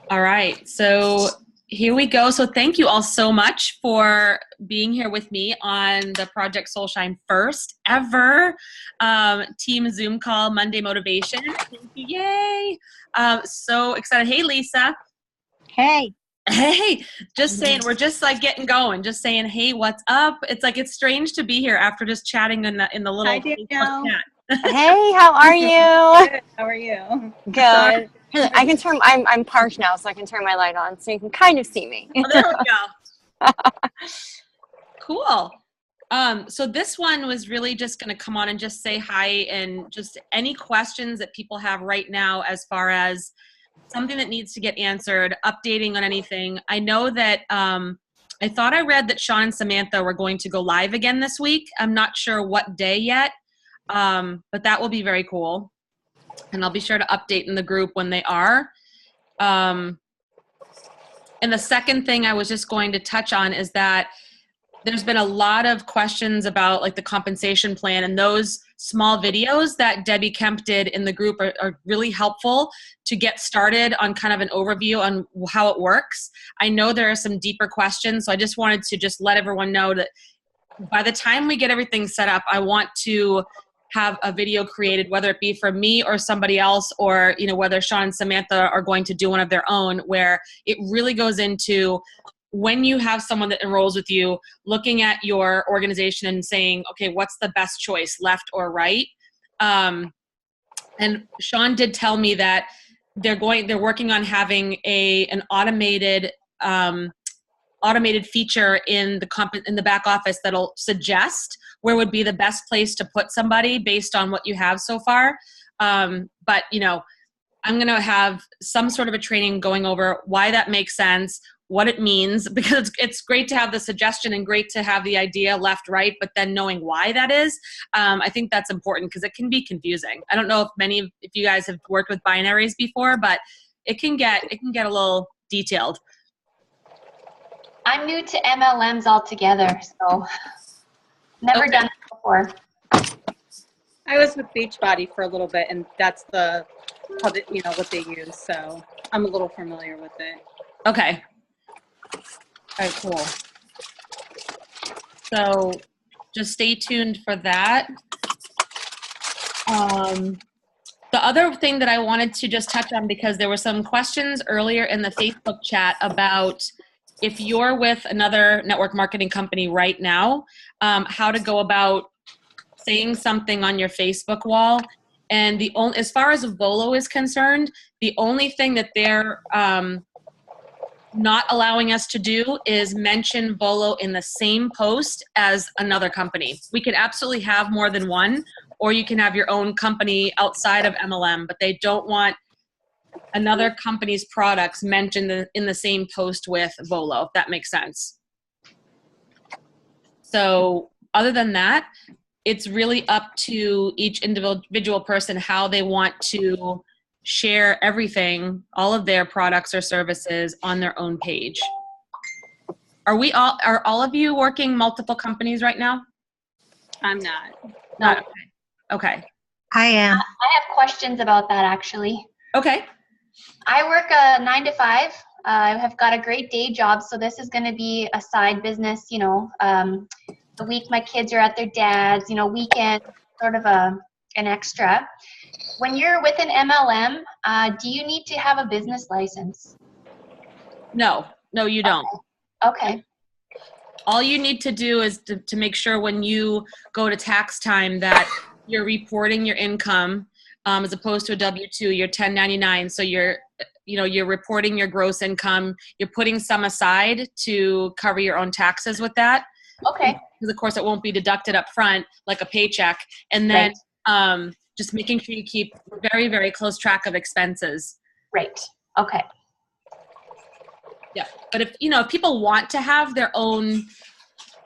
All right, so here we go. So thank you all so much for being here with me on the Project SoulShine first ever team Zoom call Monday Motivation. Thank you, yay! So excited. Hey, Lisa. Hey. Hey, just saying, we're just like getting going. Just saying, hey, what's up? It's like it's strange to be here after just chatting in the little Hi, Facebook Danielle. chat. Hey, how are you? Good. How are you? Good. I can turn. I'm parked now, so I can turn my light on, so you can kind of see me. Oh, there we go. Cool. So this one was really just going to come on and just say hi and just any questions that people have right now as far as something that needs to get answered, updating on anything. I know that I thought I read that Sean and Samantha were going to go live again this week. I'm not sure what day yet, but that will be very cool. And I'll be sure to update in the group when they are. And the second thing I was just going to touch on is that there's been a lot of questions about like the compensation plan, and those small videos that Debbie Kemp did in the group are really helpful to get started on kind of an overview on how it works. I know there are some deeper questions, so I just wanted to just let everyone know that by the time we get everything set up, I want to have a video created, whether it be for me or somebody else, or whether Sean and Samantha are going to do one of their own, where it really goes into when you have someone that enrolls with you, looking at your organization and saying, okay, what's the best choice, left or right? And Sean did tell me that they're working on having an automated feature in the back office that'll suggest where would be the best place to put somebody based on what you have so far. But I'm going to have some sort of a training going over why that makes sense, what it means, because it's great to have the suggestion and great to have the idea left, right, but then knowing why that is, I think that's important because it can be confusing. I don't know if you guys have worked with binaries before, but it can get a little detailed. I'm new to MLMs altogether, so never done it before. I was with Beachbody for a little bit, and that's what they use. So I'm a little familiar with it. Okay. All right, cool. So just stay tuned for that. The other thing that I wanted to just touch on, because there were some questions earlier in the Facebook chat about if you're with another network marketing company right now, how to go about saying something on your Facebook wall. And as far as Volo is concerned, the only thing that they're not allowing us to do is mention Volo in the same post as another company. We could absolutely have more than one, or you can have your own company outside of MLM, but they don't want another company's products mentioned in the same post with Volo, if that makes sense. So other than that, it's really up to each individual person how they want to share everything, all of their products or services on their own page. Are all of you working multiple companies right now? I'm not. No. Okay. I am. I have questions about that, actually. Okay. I work a 9 to 5. I have got a great day job, so this is going to be a side business, the week my kids are at their dad's, weekend, sort of an extra. When you're with an MLM, do you need to have a business license? No, you don't. Okay. All you need to do is to make sure when you go to tax time that you're reporting your income as opposed to a W-2, you're 1099. So you're reporting your gross income. You're putting some aside to cover your own taxes with that. Okay. Because of course it won't be deducted up front like a paycheck. And then just making sure you keep very, very close track of expenses. Right. Okay. Yeah. But if people want to have their own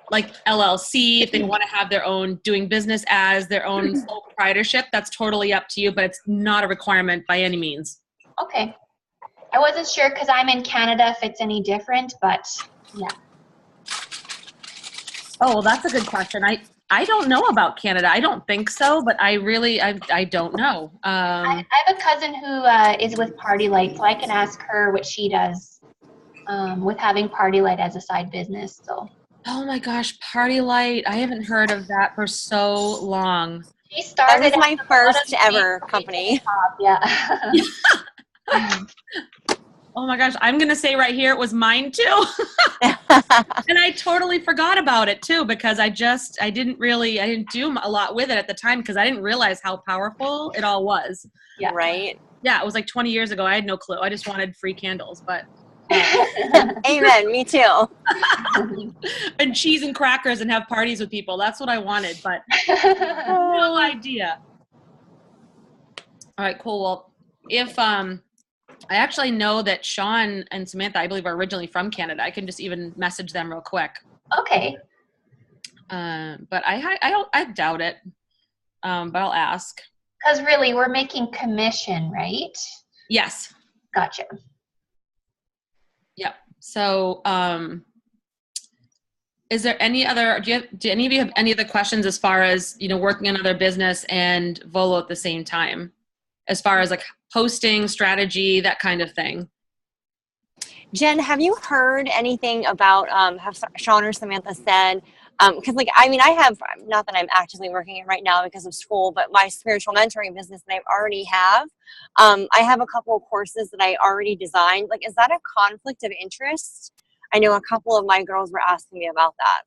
like LLC, if they want to have their own doing business as their own sole proprietorship, that's totally up to you, but it's not a requirement by any means. Okay. I wasn't sure because I'm in Canada if it's any different, but yeah. Oh, well, that's a good question. I don't know about Canada. I don't think so, but I don't know. I have a cousin who is with Party Light, so I can ask her what she does with having Party Light as a side business. So. Oh my gosh, Party Light. I haven't heard of that for so long. She started That was my first ever company. Yeah. Oh my gosh, I'm going to say right here it was mine too. And I totally forgot about it too because I didn't do a lot with it at the time because I didn't realize how powerful it all was. Yeah. Right. Yeah, it was like 20 years ago. I had no clue. I just wanted free candles, but Amen. Me too. and cheese and crackers and have parties with people. That's what I wanted, but no idea. All right, cool. Well, if I actually know that Sean and Samantha, I believe, are originally from Canada. I can just even message them real quick. Okay. But I doubt it. But I'll ask. Because really, we're making commission, right? Yes. Gotcha. Yep. So, is there any other? Do any of you have any other questions as far as working another business and Volo at the same time, as far as like posting strategy, that kind of thing? Jen, have you heard anything about have Sean or Samantha said? Because I have, not that I'm actively working it right now because of school, but my spiritual mentoring business that I already have, I have a couple of courses that I already designed. Like, is that a conflict of interest? I know a couple of my girls were asking me about that.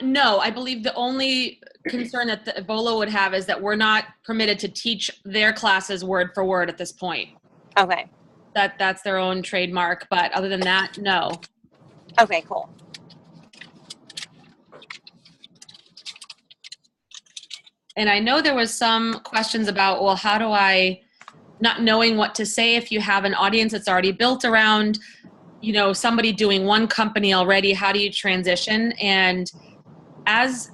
No, I believe the only concern that the Volo would have is that we're not permitted to teach their classes word for word at this point. Okay. That's their own trademark, but other than that, no. Okay, cool. And I know there was some questions about, well, how do I, not knowing what to say if you have an audience that's already built around, somebody doing one company already, how do you transition? And as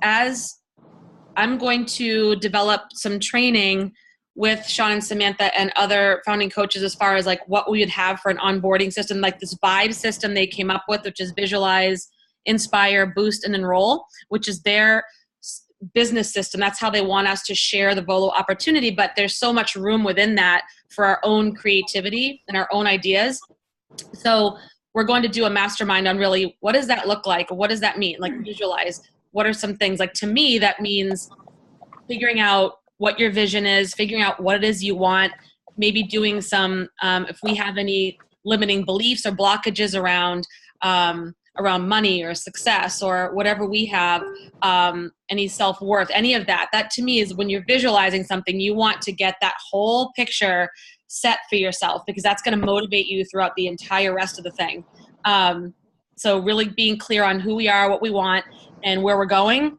I'm going to develop some training with Sean and Samantha and other founding coaches as far as like what we would have for an onboarding system, like this vibe system they came up with, which is visualize, inspire, boost, and enroll, which is their business system. That's how they want us to share the Volo opportunity, but there's so much room within that for our own creativity and our own ideas. So we're going to do a mastermind on really, what does that look like? What does that mean? Like visualize. What are some things? Like to me, that means figuring out what your vision is, figuring out what it is you want, maybe doing some, if we have any limiting beliefs or blockages around money or success or whatever we have, any self-worth, any of that. That to me is when you're visualizing something, you want to get that whole picture set for yourself because that's going to motivate you throughout the entire rest of the thing. So really being clear on who we are, what we want, and where we're going.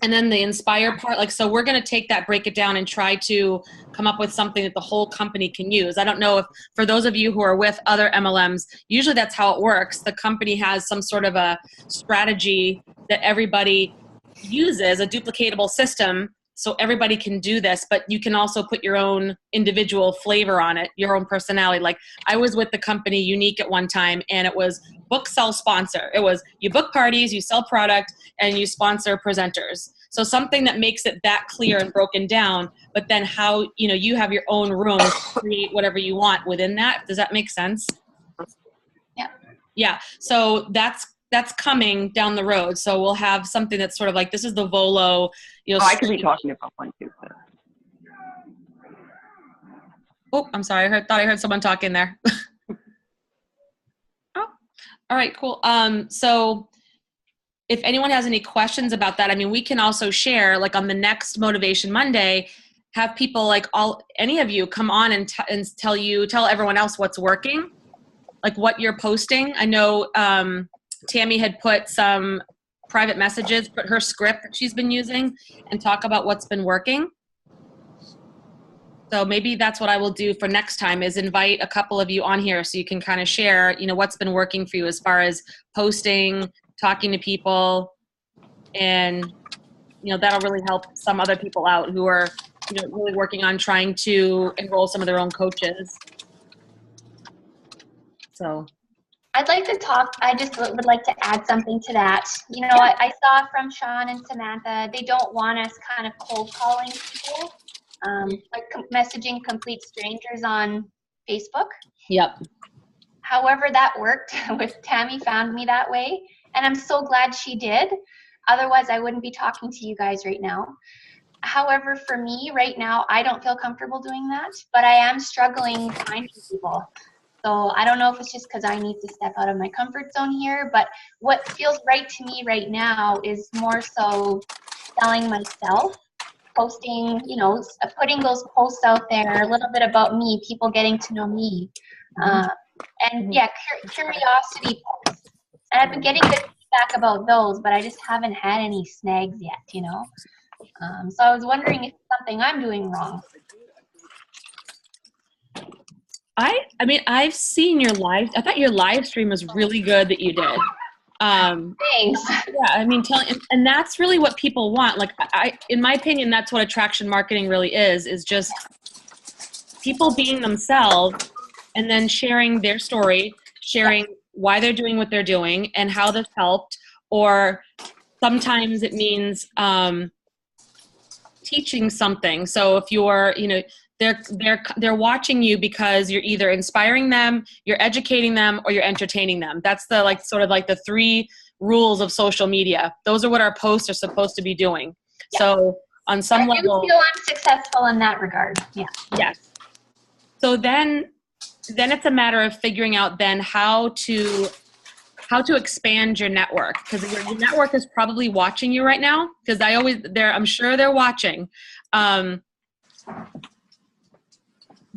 And then the inspire part, so we're going to take that, break it down, and try to come up with something that the whole company can use. I don't know if, for those of you who are with other MLMs, usually that's how it works. The company has some sort of a strategy that everybody uses, a duplicatable system, so everybody can do this, but you can also put your own individual flavor on it, your own personality. Like I was with the company Unique at one time, and it was book, sell, sponsor. It was you book parties, you sell product, and you sponsor presenters. So something that makes it that clear and broken down, but then how, you have your own room to create whatever you want within that. Does that make sense? Yeah. Yeah. So that's coming down the road. So we'll have something that's sort of like, this is the Volo, I could be talking about one too. So. Oh, I'm sorry. Thought I heard someone talking there. Oh, all right, cool. So if anyone has any questions about that, we can also share, like on the next Motivation Monday, have people any of you come on and tell everyone else what's working, like what you're posting. I know Tammy had put some private messages, put her script that she's been using, and talk about what's been working. So maybe that's what I will do for next time, is invite a couple of you on here so you can kind of share, what's been working for you as far as posting, talking to people, and, that'll really help some other people out who are, really working on trying to enroll some of their own coaches. So. I'd like to talk, I just would like to add something to that. You know, I saw from Sean and Samantha, they don't want us kind of cold calling people, like messaging complete strangers on Facebook. Yep. However, that worked with Tammy found me that way. And I'm so glad she did. Otherwise, I wouldn't be talking to you guys right now. However, for me right now, I don't feel comfortable doing that, but I am struggling finding people. So I don't know if it's just because I need to step out of my comfort zone here, but what feels right to me right now is more so selling myself, posting, you know, putting those posts out there, a little bit about me, people getting to know me. And yeah, curiosity posts. And I've been getting good feedback about those, but I just haven't had any snags yet, you know? So I was wondering if it's something I'm doing wrong. I mean, I've seen your live. I thought your live stream was really good that you did. Thanks. Yeah, I mean, and that's really what people want. Like, in my opinion, that's what attraction marketing really is just people being themselves and then sharing their story, sharing why they're doing what they're doing and how this helped. Or sometimes it means teaching something. So if you're, you know, they're watching you because you're either inspiring them, you're educating them, or you're entertaining them. That's the like sort of like the 3 rules of social media. Those are what our posts are supposed to be doing. Yeah. So on some level, I do feel I'm successful in that regard. Yeah. Yes. So then it's a matter of figuring out then how to expand your network, because your network is probably watching you right now, because I'm sure they're watching.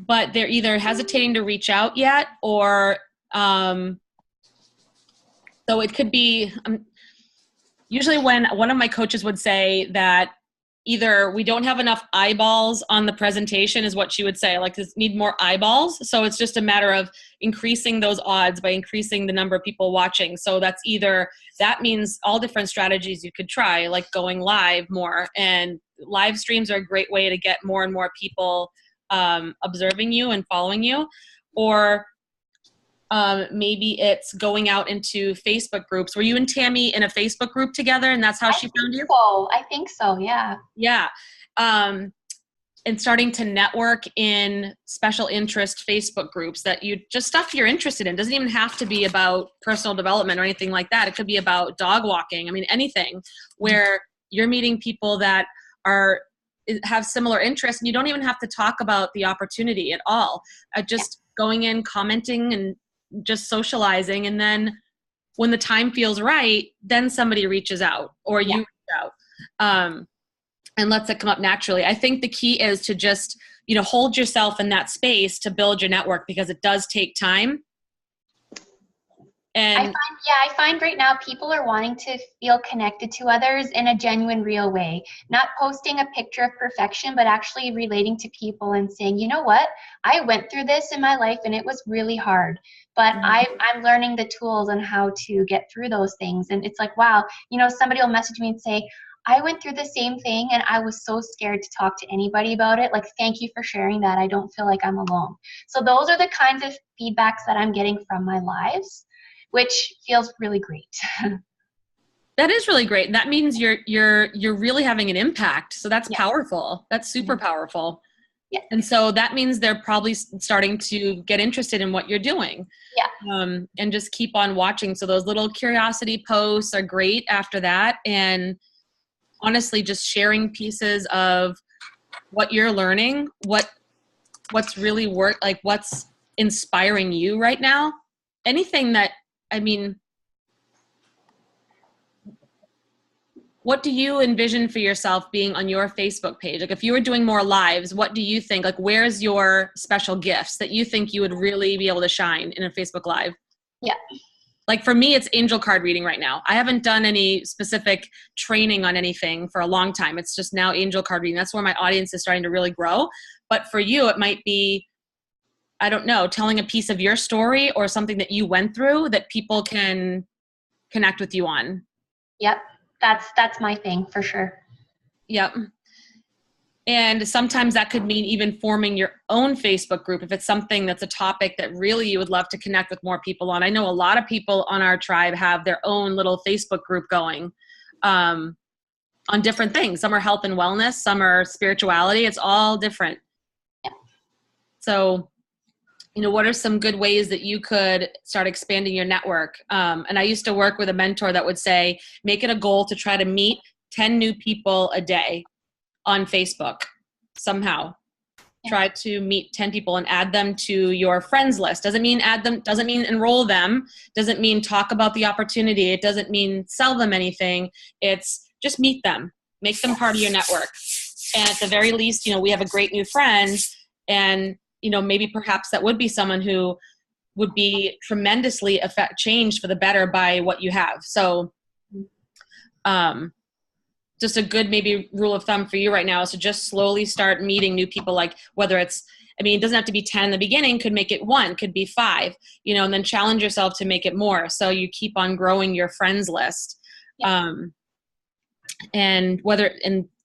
But they're either hesitating to reach out yet, or so it could be usually when one of my coaches would say that either we don't have enough eyeballs on the presentation is what she would say, like this need more eyeballs. So it's just a matter of increasing those odds by increasing the number of people watching. So that means all different strategies you could try, like going live more, and live streams are a great way to get more and more people observing you and following you. Or maybe it's going out into Facebook groups. Were you and Tammy in a Facebook group together, and that's how she found you? I think so, yeah. Yeah. And starting to network in special interest Facebook groups that you just stuff you're interested in. It doesn't even have to be about personal development or anything like that. It could be about dog walking. I mean, anything where you're meeting people that have similar interests, and you don't even have to talk about the opportunity at all. Just going in, commenting, and just socializing, and then when the time feels right, then somebody reaches out, or you reach out, and lets it come up naturally. I think the key is to just, you know, hold yourself in that space to build your network, because it does take time. And I find right now people are wanting to feel connected to others in a genuine, real way. Not posting a picture of perfection, but actually relating to people and saying, you know what, I went through this in my life and it was really hard, but I'm learning the tools on how to get through those things. And it's like, wow, you know, somebody will message me and say, I went through the same thing and I was so scared to talk to anybody about it. Like, thank you for sharing that. I don't feel like I'm alone. So those are the kinds of feedbacks that I'm getting from my lives, which feels really great. that is really great. That means you're really having an impact. So that's powerful. That's super powerful. Yeah. And so that means they're probably starting to get interested in what you're doing. Yeah. And just keep on watching. So those little curiosity posts are great after that. And honestly, just sharing pieces of what you're learning, what's really what's inspiring you right now. Anything that, I mean, what do you envision for yourself being on your Facebook page? Like, if you were doing more lives, what do you think, like, where's your special gifts that you think you would really be able to shine in a Facebook Live? Yeah. Like, for me, it's angel card reading right now. I haven't done any specific training on anything for a long time. It's just now angel card reading. That's where my audience is starting to really grow. But for you, it might be, I don't know, telling a piece of your story or something that you went through that people can connect with you on. Yep. That's my thing for sure. Yep. And sometimes that could mean even forming your own Facebook group if it's something that's a topic that really you would love to connect with more people on. I know a lot of people on our tribe have their own little Facebook group going on different things. Some are health and wellness, some are spirituality. It's all different. So, what are some good ways that you could start expanding your network? And I used to work with a mentor that would say, make it a goal to try to meet 10 new people a day on Facebook somehow. Try to meet 10 people and add them to your friends list. Doesn't mean add them, doesn't mean enroll them, doesn't mean talk about the opportunity. It doesn't mean sell them anything. It's just meet them, make them part of your network. And at the very least, we have a great new friend, and maybe perhaps that would be someone who would be tremendously changed for the better by what you have. So just a good maybe rule of thumb for you right now is to just slowly start meeting new people, like whether it's, it doesn't have to be 10 in the beginning, could make it 1, could be 5, and then challenge yourself to make it more. So you keep on growing your friends list. And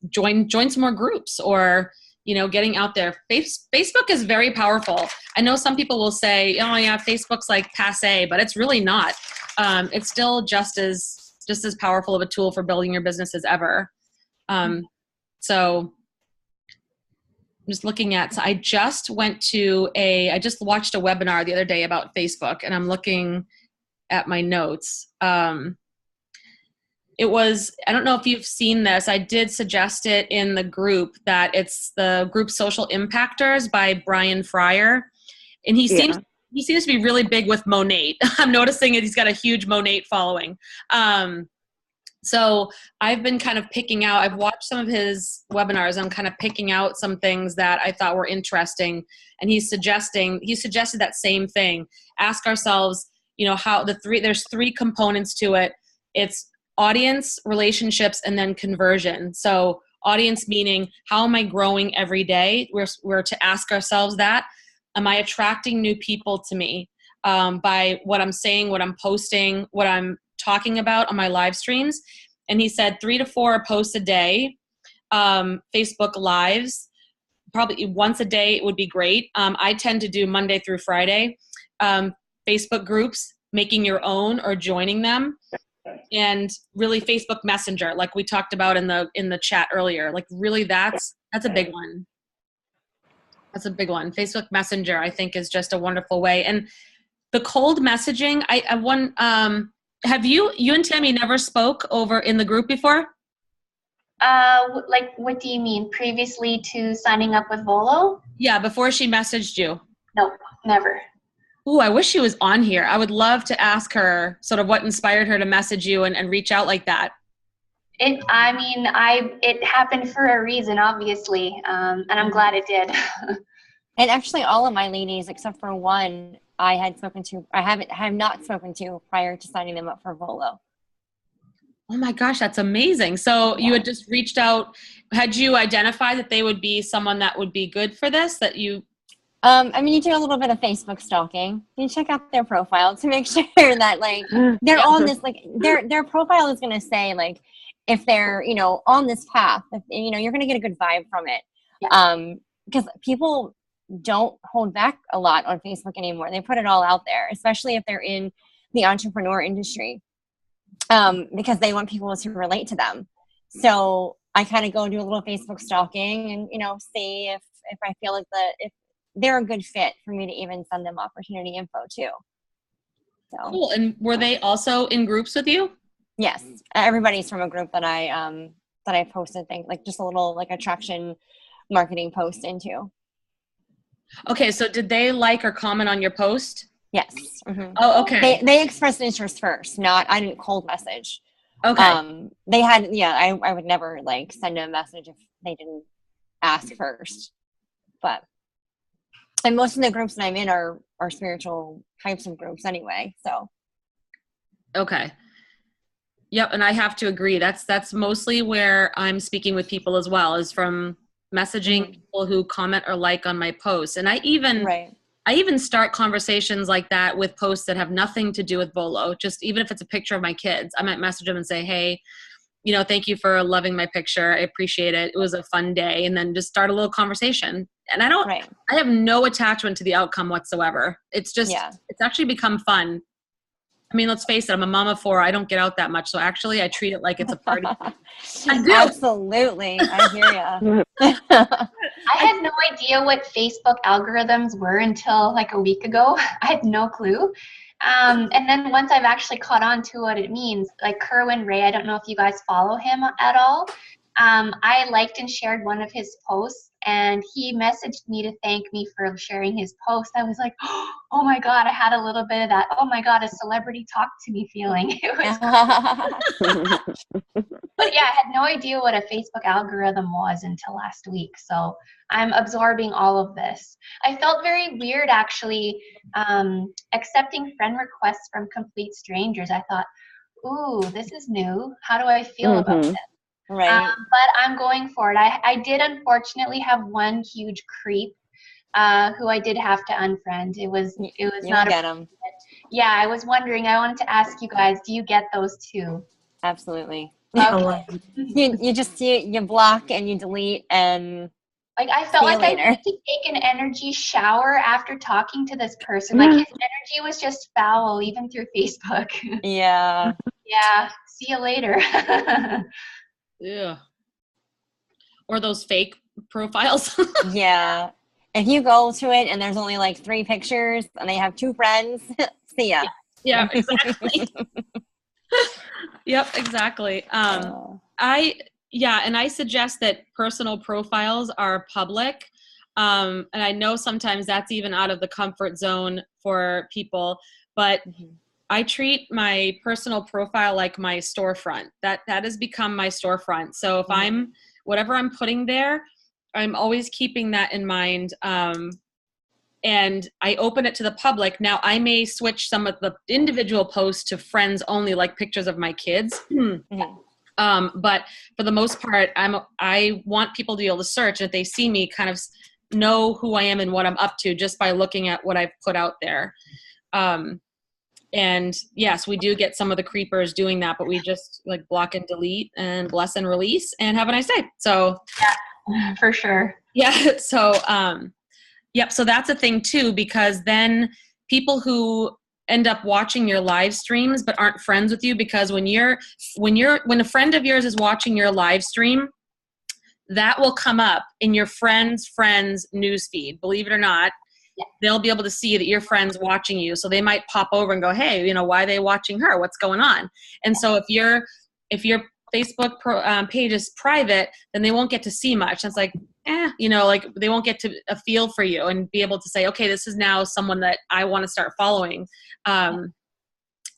join some more groups, or getting out there. Facebook is very powerful. I know some people will say, oh yeah, Facebook's like passé, but it's really not. It's still just as powerful of a tool for building your business as ever. So I'm just looking at, I just watched a webinar the other day about Facebook, and I'm looking at my notes. It was, I don't know if you've seen this, I did suggest it in the group, that it's the group Social Impactors by Brian Fryer. And he seems to be really big with Monate. I'm noticing he's got a huge Monate following. So I've been kind of picking out, I've watched some of his webinars. I'm kind of picking out some things that I thought were interesting. And he suggested that same thing. Ask ourselves, how there's 3 components to it. It's audience, relationships, and then conversion. So audience meaning, how am I growing every day? We're to ask ourselves that. Am I attracting new people to me by what I'm saying, what I'm posting, what I'm talking about on my live streams? And he said 3 to 4 posts a day, Facebook lives, probably once a day would be great. I tend to do Monday through Friday. Facebook groups, making your own or joining them. And really Facebook Messenger, like we talked about in the chat earlier, like really that's a big one. That's a big one. Facebook Messenger, I think, is just a wonderful way. And the cold messaging, have you and Tammy never spoke over in the group before? Like, what do you mean? Previously to signing up with Volo? Yeah, before she messaged you. No, never. Ooh, I wish she was on here. I would love to ask her sort of what inspired her to message you and reach out like that. It happened for a reason, obviously, and I'm glad it did. And actually, all of my ladies, except for one, I have not spoken to prior to signing them up for Volo. Oh my gosh, that's amazing. So you had just reached out. Had you identified that they would be someone that would be good for this? That you? You do a little bit of Facebook stalking. You check out their profile to make sure that they're on this, their profile is going to say if they're, on this path, if, you're going to get a good vibe from it. Because people don't hold back a lot on Facebook anymore. They put it all out there, especially if they're in the entrepreneur industry, because they want people to relate to them. So I kind of go do a little Facebook stalking and, see if I feel like if they're a good fit for me to even send them opportunity info too. So cool. And were they also in groups with you? Yes, everybody's from a group that I posted things just a little attraction marketing post into. Okay, so did they like or comment on your post? Yes. Mm-hmm. Oh, okay. They expressed interest first. I didn't cold message. Okay. They had I would never send a message if they didn't ask first. And most of the groups that I'm in are spiritual types of groups anyway. So. Okay. Yep, and I have to agree. That's mostly where I'm speaking with people as well, is from messaging people who comment or like on my posts. And I even start conversations like that with posts that have nothing to do with Volo. Just even if it's a picture of my kids, I might message them and say, hey, thank you for loving my picture. I appreciate it. It was a fun day. And then just start a little conversation. And I have no attachment to the outcome whatsoever. It's just, it's actually become fun. I mean, let's face it, I'm a mom of 4. I don't get out that much. So actually I treat it like it's a party. I do. Absolutely. I hear ya. I had no idea what Facebook algorithms were until like a week ago. I had no clue. And then once I've actually caught on to what it means, like Kerwin Ray, I don't know if you guys follow him at all. I liked and shared one of his posts, and he messaged me to thank me for sharing his post. I was like, oh my God, I had a little bit of that, oh my God, a celebrity talked to me feeling. It was But yeah, I had no idea what a Facebook algorithm was until last week. So I'm absorbing all of this. I felt very weird actually accepting friend requests from complete strangers. I thought, ooh, this is new. How do I feel about this? Right. But I'm going for it. I did unfortunately have one huge creep who I did have to unfriend. It was not get him. Yeah, I was wondering. I wanted to ask you guys, do you get those too? Absolutely. Okay. You just you block and you delete and like I felt like I needed to take an energy shower after talking to this person. Like his energy was just foul even through Facebook. Yeah. Yeah. See you later. Yeah. Or those fake profiles. Yeah. If you go to it and there's only like 3 pictures and they have 2 friends, see ya. Yeah, exactly. Yep, exactly. And I suggest that personal profiles are public. And I know sometimes that's even out of the comfort zone for people, but I treat my personal profile like my storefront. That has become my storefront. So if whatever I'm putting there, I'm always keeping that in mind. And I open it to the public. Now I may switch some of the individual posts to friends only, like pictures of my kids. But for the most part, I want people to be able to search, and if they see me, kind of know who I am and what I'm up to just by looking at what I've put out there. And yes, we do get some of the creepers doing that, but we just like block and delete and bless and release and have a nice day. So yeah, for sure. Yeah. So, yep. So that's a thing too, because then people who end up watching your live streams but aren't friends with you, because when a friend of yours is watching your live stream, that will come up in your friends newsfeed. Believe it or not, they'll be able to see that your friend's watching you. So they might pop over and go, hey, why are they watching her? What's going on? And so if your Facebook page is private, then they won't get to see much. It's like, like they won't get to a feel for you and be able to say, okay, this is now someone that I want to start following.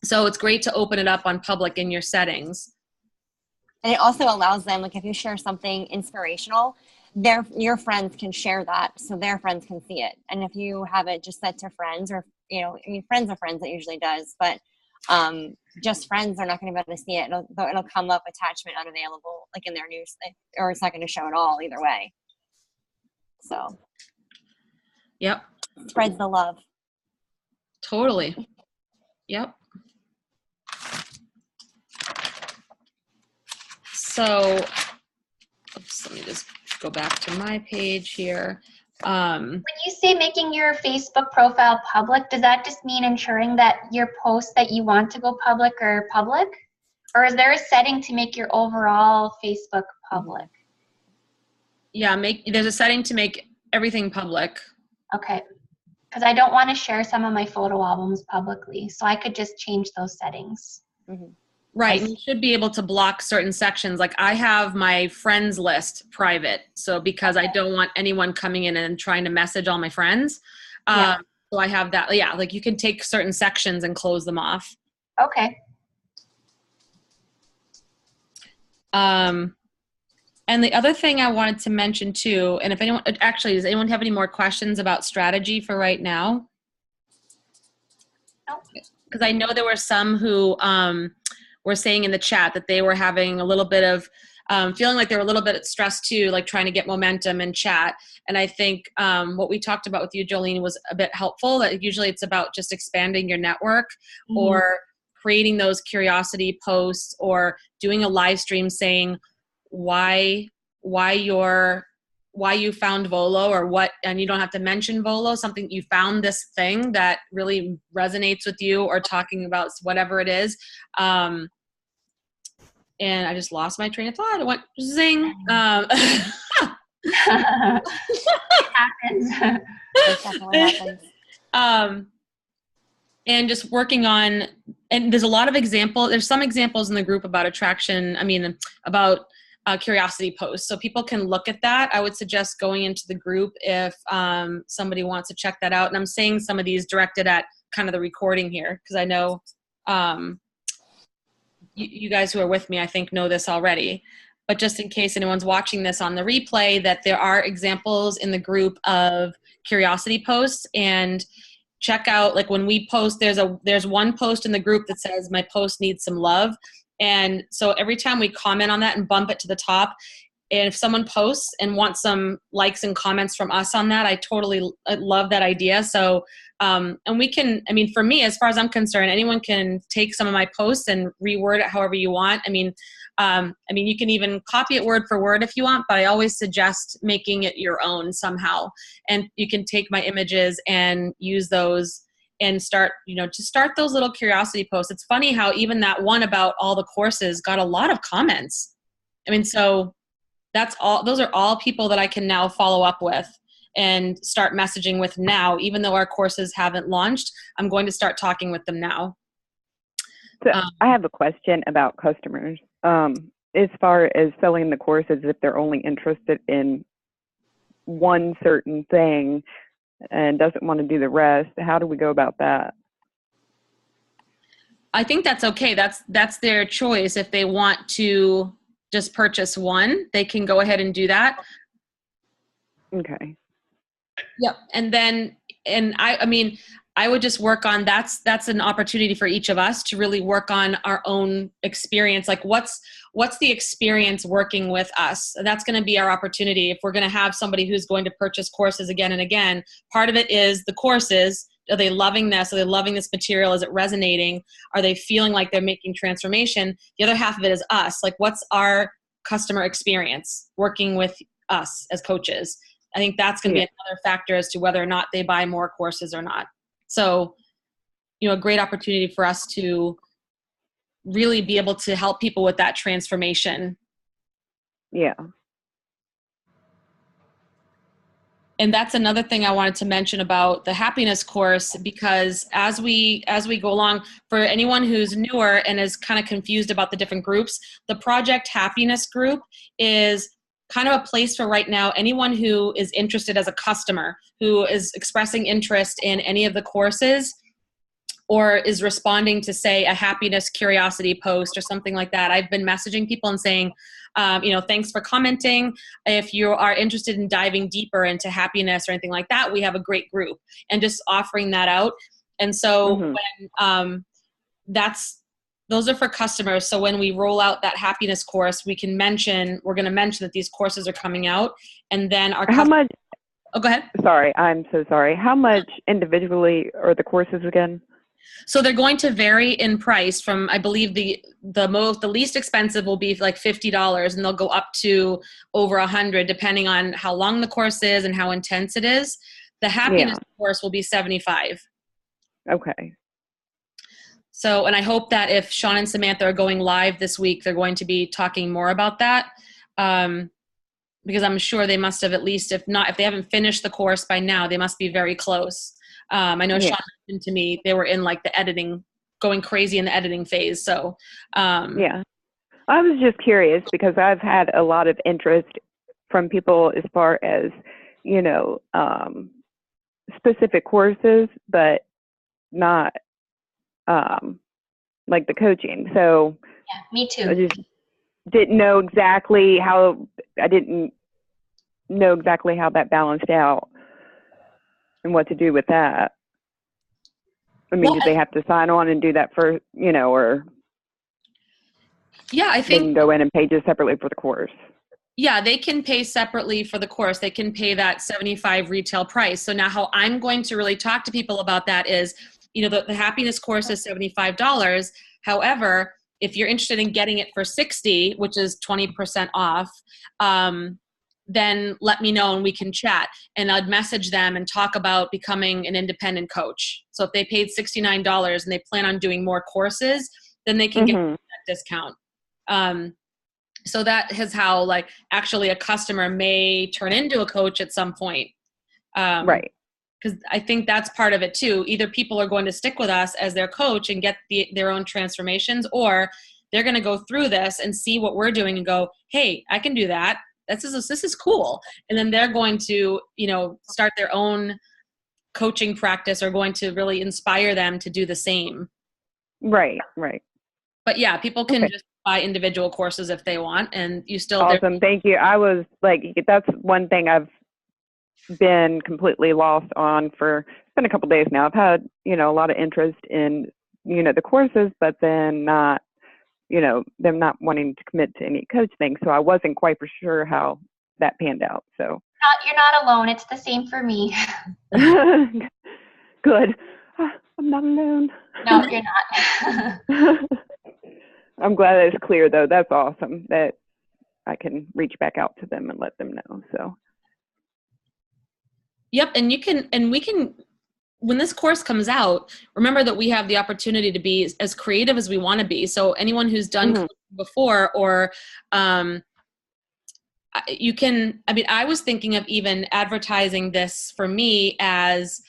So it's great to open it up on public in your settings. And it also allows them, like if you share something inspirational, your friends can share that so their friends can see it. And if you have it just set to friends, or friends of friends, it usually does, but just friends are not going to be able to see it. It'll come up attachment unavailable, like in their news, or it's not going to show at all either way. So yep, spreads the love. Totally. Yep. So let me just go back to my page here. When you say making your Facebook profile public, does that just mean ensuring that your posts that you want to go public are public? Or is there a setting to make your overall Facebook public? Yeah, there's a setting to make everything public. Okay. Because I don't want to share some of my photo albums publicly, so I could just change those settings. Mm-hmm. Right. You should be able to block certain sections. Like I have my friends list private. So because I don't want anyone coming in and trying to message all my friends. So I have that. Yeah. Like you can take certain sections and close them off. Okay. And the other thing I wanted to mention too, and if anyone, actually, does anyone have any more questions about strategy for right now? No. Because I know there were some who, were saying in the chat that they were having a little bit of feeling like they were a little bit stressed too, like trying to get momentum in chat. And I think what we talked about with you, Jolene, was a bit helpful. That usually it's about just expanding your network or creating those curiosity posts or doing a live stream saying why you found Volo or what, and you don't have to mention Volo, something you found this thing that really resonates with you, or talking about whatever it is. And I just lost my train of thought. It went zing. It happens. It definitely happens. And just working on, and there's a lot of there's some examples in the group about about curiosity posts. So people can look at that. I would suggest going into the group if somebody wants to check that out. And I'm saying some of these directed at kind of the recording here, because I know you guys who are with me, I think, know this already. But just in case anyone's watching this on the replay, that there are examples in the group of curiosity posts. And check out, like when we post, there's one post in the group that says my post needs some love. And so every time we comment on that and bump it to the top, and if someone posts and wants some likes and comments from us on that, I love that idea. So, and we can, for me, as far as I'm concerned, anyone can take some of my posts and reword it however you want. You can even copy it word for word if you want, but I always suggest making it your own somehow. And you can take my images and use those and start those little curiosity posts. It's funny how even that one about all the courses got a lot of comments. So those are all people that I can now follow up with and start messaging with now. Even though our courses haven't launched, I'm going to start talking with them now. So I have a question about customers. As far as selling the courses, if they're only interested in one certain thing and doesn't want to do the rest, how do we go about that? I think that's okay. That's their choice. If they want to just purchase one, they can go ahead and do that. Okay. Yep. And I would just work on, that's an opportunity for each of us to really work on our own experience. Like what's the experience working with us? That's going to be our opportunity. If we're going to have somebody who's going to purchase courses again and again, part of it is the courses. Are they loving this? Are they loving this material? Is it resonating? Are they feeling like they're making transformation? The other half of it is us. Like what's our customer experience working with us as coaches? I think that's going to be another factor as to whether or not they buy more courses or not. So, a great opportunity for us to really be able to help people with that transformation. Yeah. And that's another thing I wanted to mention about the happiness course, because as we go along, for anyone who's newer and is kind of confused about the different groups, the Project Happiness group is kind of a place for right now anyone who is interested as a customer, who is expressing interest in any of the courses or is responding to, say, a happiness curiosity post or something like that. I've been messaging people and saying, thanks for commenting. If you are interested in diving deeper into happiness or anything like that, we have a great group, and just offering that out. And so when those are for customers. So when we roll out that happiness course, we're going to mention that these courses are coming out, and then how much? Oh, go ahead. Sorry, I'm so sorry. How much individually are the courses again? So they're going to vary in price from, I believe the least expensive will be like $50, and they'll go up to over $100 depending on how long the course is and how intense it is. The happiness course will be $75. Okay. So, and I hope that if Sean and Samantha are going live this week, they're going to be talking more about that. Because I'm sure they must have, at least, if they haven't finished the course by now, they must be very close. I know Sean mentioned to me they were in like the editing, going crazy in the editing phase. So, yeah, I was just curious because I've had a lot of interest from people as far as, specific courses, but not like the coaching. So yeah, me too. I just didn't know exactly how that balanced out and what to do with that. Do they have to sign on and do that for, or I think they can go in and pay just separately for the course? Yeah, they can pay separately for the course. They can pay that $75 retail price. So now how I'm going to really talk to people about that is, the happiness course is $75. However, if you're interested in getting it for 60, which is 20% off, then let me know and we can chat. And I'd message them and talk about becoming an independent coach. So if they paid $69 and they plan on doing more courses, then they can get that discount. So that is how, like, actually a customer may turn into a coach at some point. Right. Because I think that's part of it too. Either people are going to stick with us as their coach and get their own transformations, or they're going to go through this and see what we're doing and go, hey, I can do that. This is cool. And then they're going to, start their own coaching practice, or going to really inspire them to do the same. Right. But yeah, people can just buy individual courses if they want, and you still. Awesome. Thank you. I was like, that's one thing I've been completely lost on it's been a couple days now. I've had, a lot of interest in, the courses, but then not, them not wanting to commit to any coach thing. So I wasn't quite for sure how that panned out. So You're not alone. It's the same for me. Good. I'm not alone. No, you're not. I'm glad that it's clear though. That's awesome that I can reach back out to them and let them know. So. Yep. And we can, when this course comes out, remember that we have the opportunity to be as creative as we want to be. So anyone who's done coaching before, or you can, I was thinking of even advertising this for me as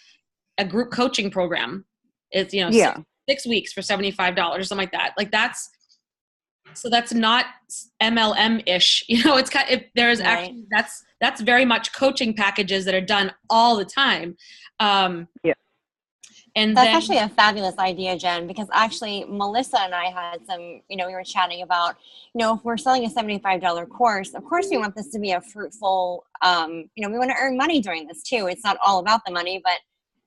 a group coaching program. It's, 6 weeks for $75 or something like that. Like that's not MLM-ish, it's kind of, there's actually, that's very much coaching packages that are done all the time. And that's actually a fabulous idea, Jen, because actually Melissa and I had some, we were chatting about, if we're selling a $75 course, of course we want this to be a fruitful, we want to earn money during this too. It's not all about the money, but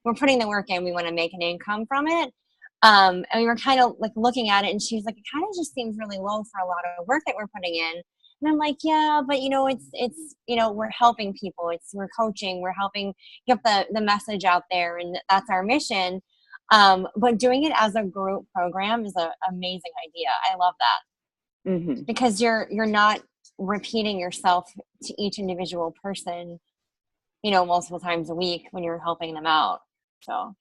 we're putting the work in. We want to make an income from it. And we were kind of like looking at it, and she's like, it kind of just seems really low for a lot of work that we're putting in. And I'm like, yeah, but it's we're helping people. We're coaching, we're helping get the message out there, and that's our mission. But doing it as a group program is an amazing idea. I love that. Because you're not repeating yourself to each individual person, multiple times a week when you're helping them out. So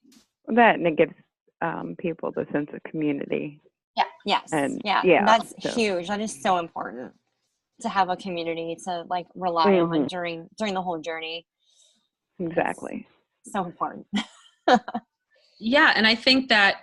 that, and it gives people the sense of community. Yeah. Yes. And that's huge. That is so important, to have a community to like rely on during the whole journey. Exactly. It's so important. Yeah. And I think that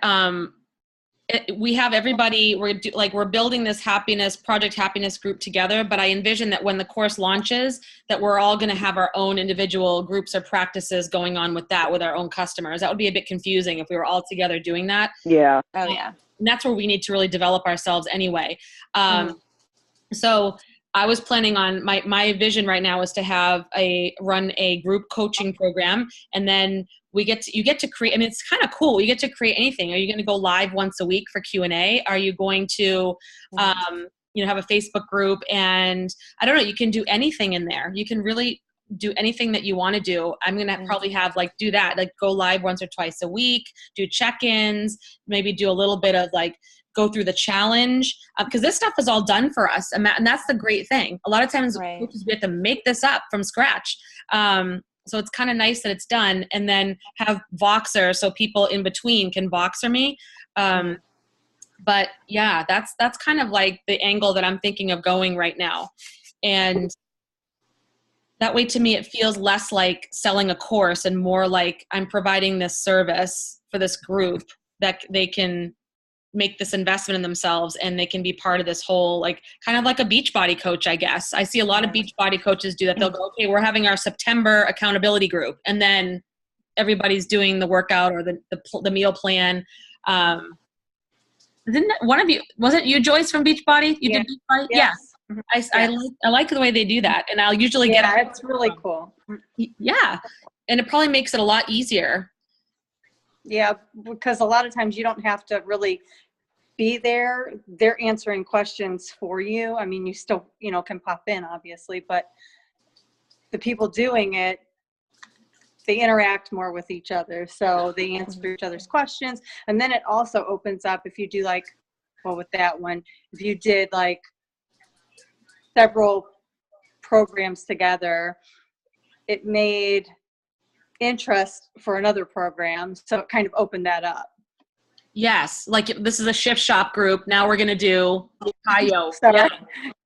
we have everybody, we're building this Project Happiness group together, but I envision that when the course launches, that we're all going to have our own individual groups or practices going on with our own customers. That would be a bit confusing if we were all together doing that. Yeah. Oh yeah. And that's where we need to really develop ourselves anyway. So I was planning on my vision right now is to run a group coaching program, and then you get to create. It's kind of cool. You get to create anything. Are you going to go live once a week for Q&A? Are you going to, have a Facebook group? And I don't know. You can do anything in there. You can really do anything that you want to do. I'm going to probably have do that, go live once or twice a week, do check-ins, maybe do a little bit of go through the challenge, because this stuff is all done for us. And that's the great thing. A lot of times we have to make this up from scratch. So it's kind of nice that it's done, and then have Voxer so people in between can Voxer me. But yeah, that's kind of the angle that I'm thinking of going right now. And that way, to me, it feels less like selling a course and more like I'm providing this service for this group that they can make this investment in themselves, and they can be part of this whole, kind of like a Beachbody coach, I guess. I see a lot of Beachbody coaches do that. They'll go, okay, we're having our September accountability group, and then everybody's doing the workout or the meal plan. Wasn't you Joyce from Beachbody? You did Beachbody? Yes. Yeah. I like the way they do that, and I'll usually get it's really cool. Yeah, and it probably makes it a lot easier. Yeah, because a lot of times you don't have to really be there. They're answering questions for you. You still, can pop in, obviously, but the people doing it, they interact more with each other. So they answer each other's questions. And then it also opens up, if you do example, with that one, if you did like several programs together, it made interest for another program. So it kind of opened that up. Yes. Like this is a shift shop group. Now we're going to do Kayo. Sorry. Yeah.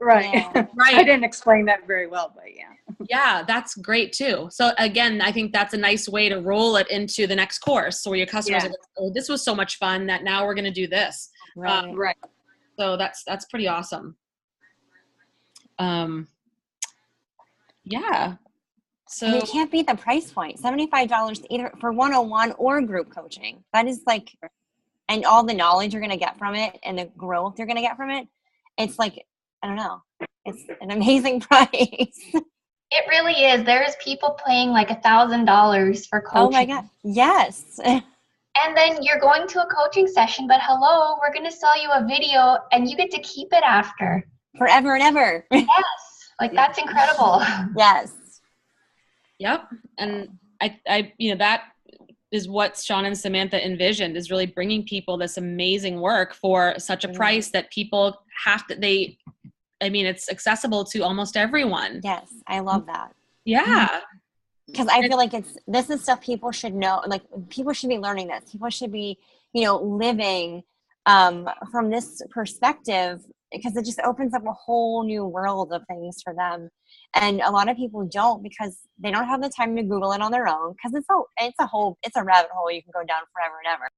Right. Yeah. Right. I didn't explain that very well, but yeah. Yeah, that's great too. So again, I think that's a nice way to roll it into the next course. So where your customers are like, oh, this was so much fun that now we're going to do this. Right. Right. So that's pretty awesome. Yeah. So And you can't beat the price point. $75 either for one-on-one or group coaching. That is like, and all the knowledge you're going to get from it and the growth you're going to get from it. It's like, I don't know. It's an amazing price. It really is. There's people paying like $1,000 for coaching. Oh my God. Yes. And then you're going to a coaching session, but hello, we're going to sell you a video and you get to keep it after. Forever and ever. Yes. Like that's incredible. Yes. yep. And I that is what Sean and Samantha envisioned, is really bringing people this amazing work for such a price that people have to, it's accessible to almost everyone. Yes. I love that. Yeah. Because I feel like this is stuff people should know. Like people should be learning this. People should be, living from this perspective, because it just opens up a whole new world of things for them. And a lot of people don't, because they don't have the time to Google it on their own, because it's a rabbit hole you can go down forever and ever.